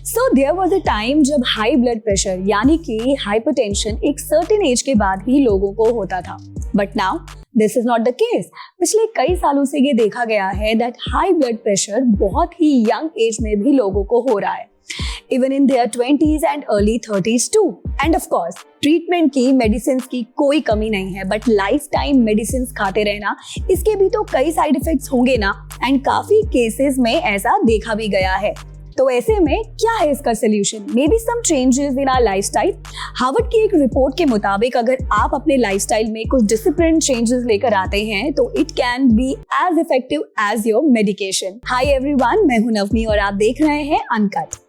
So there was a time जब high blood pressure यानी कि हाइपरटेंशन एक सर्टेन एज के बाद ही लोगों को होता था, but now this is not the case. पिछले कई सालों से ये देखा गया है दैट हाई ब्लड प्रेशर बहुत ही यंग एज में भी लोगों को हो रहा है, even in their 20s and early 30s too. And of course, treatment की मेडिसिन की कोई कमी नहीं है, बट लाइफ टाइम मेडिसिन खाते रहना इसके भी तो कई साइड इफेक्ट्स होंगे ना, एंड काफी केसेस में ऐसा देखा भी गया है। तो ऐसे में क्या है इसका solution? May be some changes in our lifestyle. Harvard की एक रिपोर्ट के मुताबिक अगर आप अपने लाइफस्टाइल में कुछ डिसिप्लिन चेंजेस लेकर आते हैं तो it can be as effective as your medication. Hi everyone, मैं हूं नवमी और आप देख रहे हैं uncut.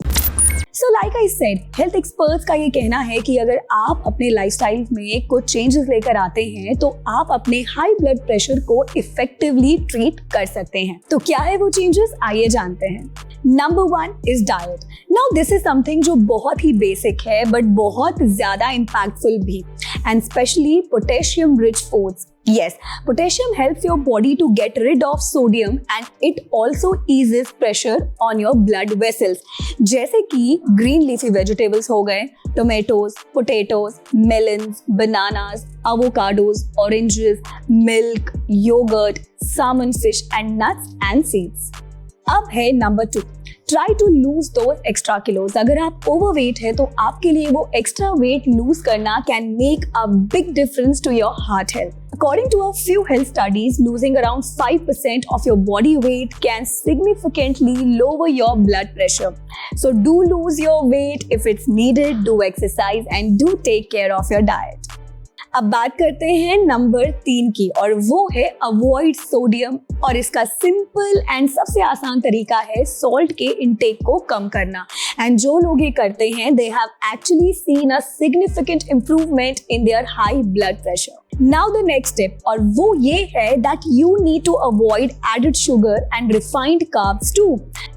So like I said, health experts का ये कहना है कि अगर आप अपने लाइफस्टाइल में कुछ चेंजेस लेकर आते हैं तो आप अपने हाई ब्लड प्रेशर को इफेक्टिवली ट्रीट कर सकते हैं। तो क्या है वो चेंजेस, आइए जानते हैं। Number 1 is diet. Now this is something जो बहुत ही बेसिक है बट बहुत ज्यादा इम्पैक्टफुल भी, and specially potassium rich foods. Yes, potassium helps your body to get rid of sodium and it also eases pressure on your blood vessels. जैसे कि green leafy vegetables हो गए, tomatoes, potatoes, melons, bananas, avocados, oranges, milk, yogurt, salmon fish and nuts and seeds. अब है number 2, try to lose those extra kilos. अगर आप overweight है तो आपके लिए वो एक्स्ट्रा वेट लूज करना can make a big difference to your heart health. According to a few health studies, losing around 5% of your body weight can significantly lower your blood pressure. So do lose your weight if it's needed, do exercise and do take care of your diet. अब बात करते हैं number 3 की, और वो है avoid sodium. और इसका सिंपल एंड सबसे आसान तरीका है सॉल्ट के इंटेक को कम करना, एंड जो लोग ये करते हैं they have actually seen a significant improvement in their high blood pressure. Now the next step, और वो ये है that you need to avoid added sugar and refined carbs too.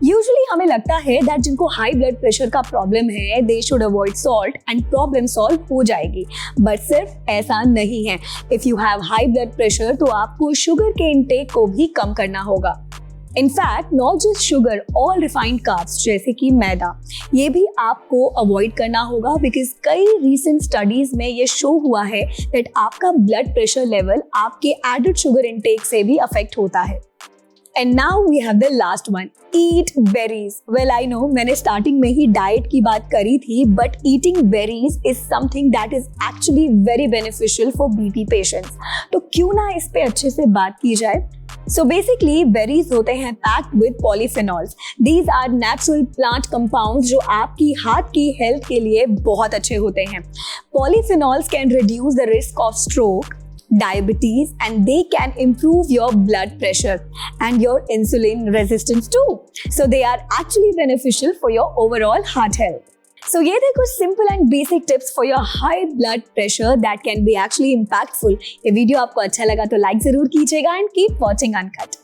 Usually हमें लगता है दैट जिनको हाई ब्लड प्रेशर का problem है they should avoid salt and problem solve हो जाएगी, बट सिर्फ ऐसा नहीं है। If you have high blood pressure तो आपको शुगर के इंटेक को भी कम करना होगा। In fact not just sugar, all refined carbs जैसे कि मैदा, ये भी आपको अवॉइड करना होगा, बिकॉज कई रीसेंट स्टडीज में ये शो हुआ है दैट आपका ब्लड प्रेशर लेवल आपके एडेड शुगर इंटेक से भी अफेक्ट होता है। And now we have the last one, eat berries. Well, I know मैंने स्टार्टिंग में ही डाइट की बात करी थी, but eating berries is something that is actually very beneficial for BP patients. तो क्यों ना इस पे अच्छे से बात की जाए। So basically berries होते हैं packed with polyphenols. These are natural plant compounds जो आपकी हार्ट की हेल्थ के लिए बहुत अच्छे होते हैं। Polyphenols can reduce the risk of stroke, diabetes, and they can improve your blood pressure and your insulin resistance too. So they are actually beneficial for your overall heart health. So ये थे कुछ simple and basic tips for your high blood pressure that can be actually impactful. ये video आपको अच्छा लगा तो like जरूर कीजिएगा and keep watching Uncut.